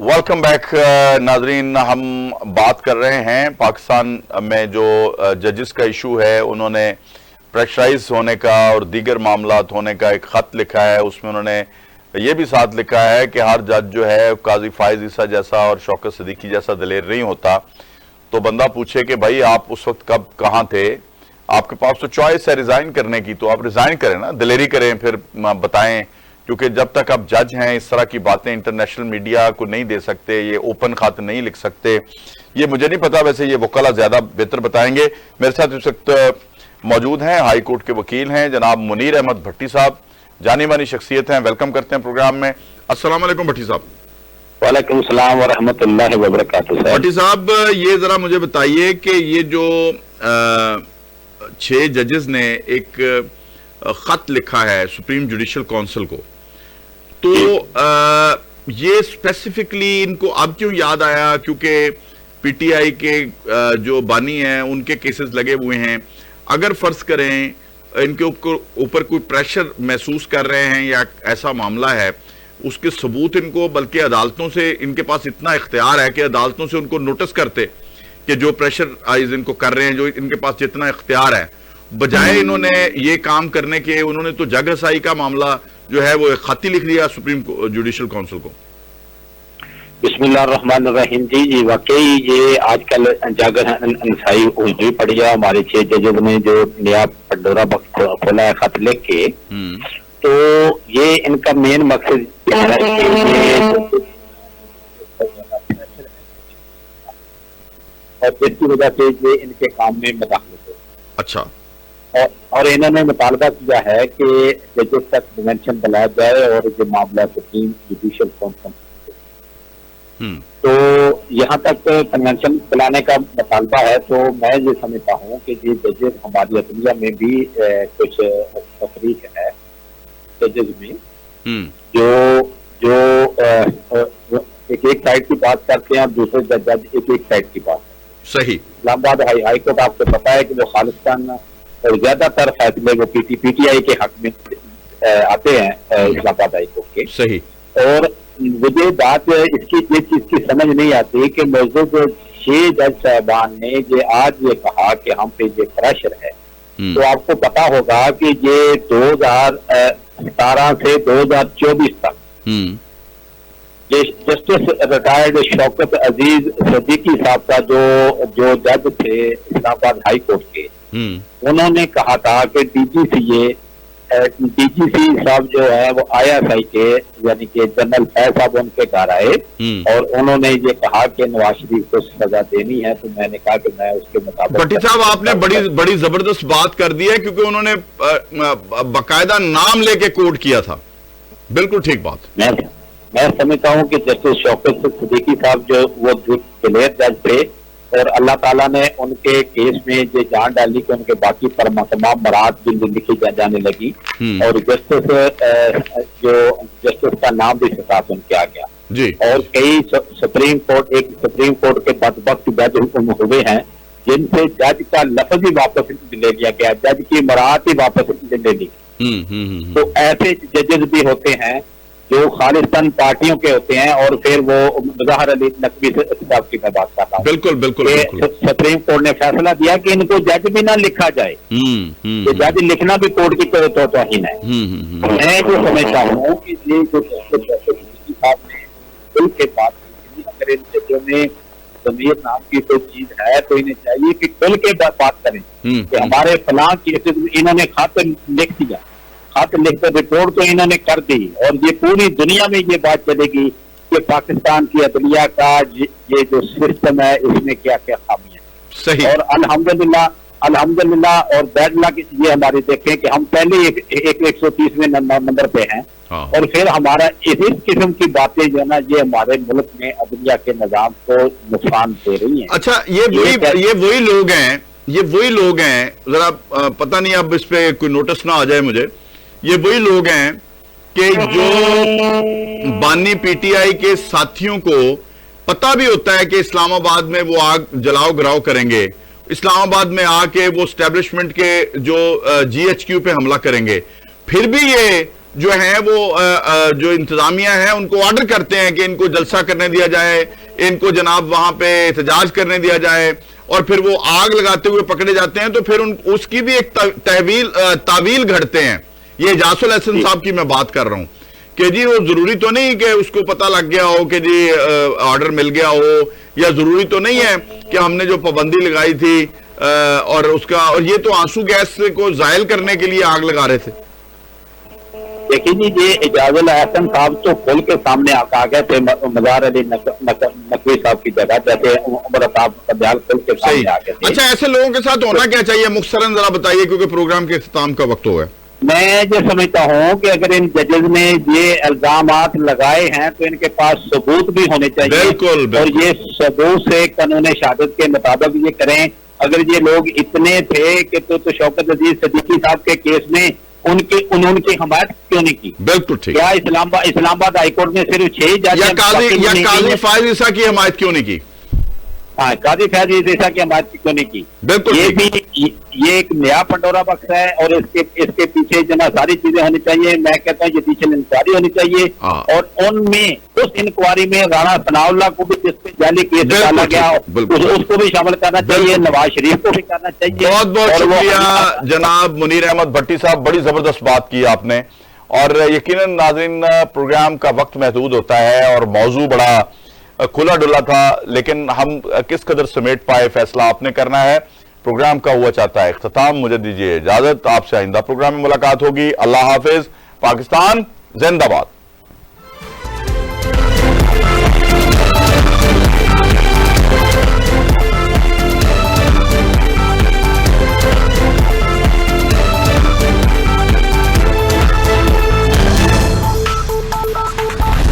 Welcome back नाजरीन। हम बात कर रहे हैं पाकिस्तान में जो जजेस का इशू है, उन्होंने प्रेशराइज होने का और दीगर मामलात होने का एक ख़त लिखा है। उसमें उन्होंने ये भी साथ लिखा है कि हर जज जो है काजी फायज ईसा जैसा और शौकत सिद्दीकी जैसा दलेर नहीं होता। तो बंदा पूछे कि भाई आप उस वक्त कब कहाँ थे, आपके पास तो चॉइस है रिज़ाइन करने की, तो आप रिज़ाइन करें ना, दलेरी करें, फिर बताएं। क्योंकि जब तक आप जज हैं इस तरह की बातें इंटरनेशनल मीडिया को नहीं दे सकते, ये ओपन खाते नहीं लिख सकते। ये मुझे नहीं पता, वैसे ये वकला ज़्यादा बेहतर बताएंगे। मेरे साथ इस वक्त मौजूद हैं हाई कोर्ट के वकील हैं जनाब मुनीर अहमद भट्टी साहब, जानी मानी शख्सियत हैं। वेलकम करते हैं प्रोग्राम में। अस्सलाम वालेकुम भट्टी साहब। वालेकुम सलाम व रहमतुल्लाहि व बरकातुहू। भट्टी साहब, ये ज़रा मुझे बताइए कि ये जो 6 जजेस ने एक ख़त लिखा है सुप्रीम जुडिशल काउंसिल को, तो ये स्पेसिफिकली इनको अब क्यों याद आया? क्योंकि पीटीआई के जो बानी हैं उनके केसेस लगे हुए हैं। अगर फर्ज करें इनके ऊपर कोई प्रेशर महसूस कर रहे हैं या ऐसा मामला है, उसके सबूत इनको, बल्कि अदालतों से इनके पास इतना इख्तियार है कि अदालतों से उनको नोटिस करते कि जो प्रेशर इनको कर रहे हैं, जो इनके पास जितना इख्तियार है, बजाय इन्होंने ये काम करने के उन्होंने तो जग रसाई का मामला जो है वो एक खत ही लिख दिया सुप्रीम जुडिशल काउंसिल को। बिस्मिल्लाहिर्रहमानिर्रहीम। जी वाकई ये आजकल जग रसाई हुई पड़ी है। हमारे 6 जजेस ने जो नया पंडोरा बॉक्स खोला है खत लिख के, तो ये इनका मेन मकसद और जिसकी वजह से ये इनके काम में मदाखलत हो। अच्छा। और इन्होंने मुतालबा किया है कि जजेस तक कन्वेंशन बुलाया जाए और ये मामला सुप्रीम जुडिशल काउंसिल। तो यहाँ तक कन्वेंशन बुलाने का मुतालबा है। तो मैं ये समझता हूँ कि ये जजेस हमारी अदलिया में भी कुछ तफरीक है जजेस में, जो एक साइड की बात करते हैं और दूसरे जज एक साइड की बात। सही। इस्लामाबाद हाई कोर्ट आपको पता है कि वो खालिस्तान और ज्यादातर फैसले वो पीटीआई के हक में आते हैं इस्लामाबाद हाई कोर्ट के। सही। और मुझे बात इसकी ये चीज की समझ नहीं आती कि मौजूद 6 जज साहबान ने ये आज ये कहा कि हम पे ये प्रेशर है। तो आपको पता होगा कि ये 2017 से 2024 तक जस्टिस रिटायर्ड शौकत अजीज सिद्दीकी साहब का जो जज थे इस्लामाबाद हाई कोर्ट के, उन्होंने कहा था कि डीजीसी साहब जो है वो ISI के यानी कि जनरल फैज साहब उनके घर आए और उन्होंने ये कहा कि नवाज शरीफ को सजा देनी है। तो मैंने कहा कि मैं उसके मुताबिक। भट्टी साहब, आपने बड़ी जबरदस्त बात कर दी है, क्योंकि उन्होंने बाकायदा नाम लेके कोर्ट किया था। बिल्कुल ठीक बात। मैं समझता हूँ कि जस्टिस शौकत सिद्दीकी साहब जो वो दिलेर जज थे और अल्लाह ताला ने उनके केस में ये जान डाली कि उनके बाकी तमाम बरात भी लिखी जाने लगी और जस्टिस का नाम भी साथ उनके आ गया जी। और कई सुप्रीम कोर्ट के बदबख्त जज हुए हैं जिनसे जज का लफ्ज ही वापस ले लिया गया, जज की बरात ही वापस ले ली। तो ऐसे जजेस भी होते हैं जो खालिस्तान पार्टियों के होते हैं और फिर वो मुज़ाहर अली नकवी साहब की मैं बात कर रहा हूँ। बिल्कुल। सुप्रीम कोर्ट ने फैसला दिया कि इनको जज भी ना लिखा जाए, तो जज लिखना भी कोर्ट की तौहीन है। मैं जो समझता हूँ कि ये जो साहब ने दिल के बात की, अगर इन जजों में ज़मीर नाम की कोई चीज है तो इन्हें चाहिए कि खुल के बात करें कि हमारे फलां केसेस इन्होंने खत लिख दिया, खत लिखकर रिपोर्ट तो इन्होंने कर दी और ये पूरी दुनिया में ये बात चलेगी कि पाकिस्तान की अदलिया का ये जो सिस्टम है इसमें क्या क्या खामियां हैं। सही। और अल्हम्दुलिल्लाह और बैड लक ये हमारी देखें कि हम पहले एक 130वें नंबर पे हैं और फिर हमारा इस किस्म की बातें जो है ना ये हमारे मुल्क में अदलिया के निजाम को नुकसान दे रही हैं। अच्छा, ये वही लोग हैं, जरा पता नहीं अब इस पे कोई नोटिस ना आ जाए मुझे, ये वही लोग हैं कि जो बानी पीटीआई के साथियों को पता भी होता है कि इस्लामाबाद में वो आग जलाओ गिराओ करेंगे, इस्लामाबाद में आके वो एस्टेब्लिशमेंट के जो GHQ पे हमला करेंगे, फिर भी ये جو ہیں وہ جو انتظامیہ ہے ان کو آرڈر کرتے ہیں کہ ان کو جلسہ کرنے دیا جائے، ان کو جناب وہاں پہ احتجاج کرنے دیا جائے، اور پھر وہ آگ لگاتے ہوئے پکڑے جاتے ہیں، تو پھر اس کی بھی ایک تعویل گھڑتے ہیں۔ یہ اجاز الحسن صاحب کی میں بات کر رہا ہوں کہ جی وہ ضروری تو نہیں کہ اس کو پتہ لگ گیا ہو کہ جی آرڈر مل گیا ہو، یا ضروری تو نہیں ہے کہ ہم نے جو پابندی لگائی تھی اور یہ تو آنسو گیس کو زائل کرنے کے لیے آگ لگا رہے تھے۔ دیکھیں جی، یہ اجاز الحسن صاحب تو کھل کے سامنے آ گئے تھے مزار علی نقوی صاحب کی جگہ، جیسے عمر صاحب کا بیان کھل کے سامنے آ گئے تھے۔ اچھا، ایسے لوگوں کے ساتھ ہونا کیا چاہیے مختصراً ذرا بتائیے، کیونکہ پروگرام کے اختتام کا وقت ہوا ہے۔ میں جو سمجھتا ہوں کہ اگر ان ججز نے یہ الزامات لگائے ہیں تو ان کے پاس ثبوت بھی ہونے چاہیے، بالکل اور یہ ثبوت سے قانون شہادت کے مطابق یہ کریں۔ اگر یہ لوگ اتنے تھے کہ تو شوکت عزیز صدیقی صاحب کے کیس میں انہوں کی حمایت کیوں نہیں کی؟ بالکل ٹھیک۔ کیا اسلام آباد ہائی کورٹ میں صرف 6 جج یا قاضی فائز عیسیٰ کی حمایت کیوں نہیں کی؟ ہاں، قاضی فیض عیسیٰ کی حمایت کیوں نہیں کی؟ بالکل، یہ ایک نیا پنڈورا باکس ہے، اور اس کے پیچھے جو نا ساری چیزیں ہونی چاہیے۔ میں کہتا ہوں جوڈیشل انکوائری ہونی چاہیے، اور ان میں اس انکوائری میں رانا ثناء اللہ کو بھی جس پہ جعلی کیس ڈالا گیا اس کو بھی شامل کرنا چاہیے، نواز شریف کو بھی کرنا چاہیے۔ بہت بہت شکریہ جناب منیر احمد بھٹی صاحب، بڑی زبردست بات کی آپ نے، اور یقیناً ناظرین پروگرام کا وقت محدود ہوتا ہے اور موضوع بڑا کھلا ڈلا تھا، لیکن ہم کس قدر سمیٹ پائے فیصلہ آپ نے کرنا ہے۔ پروگرام کا ہوا چاہتا ہے اختتام، مجھے دیجیے اجازت، آپ سے آئندہ پروگرام میں ملاقات ہوگی۔ اللہ حافظ، پاکستان زندہ باد۔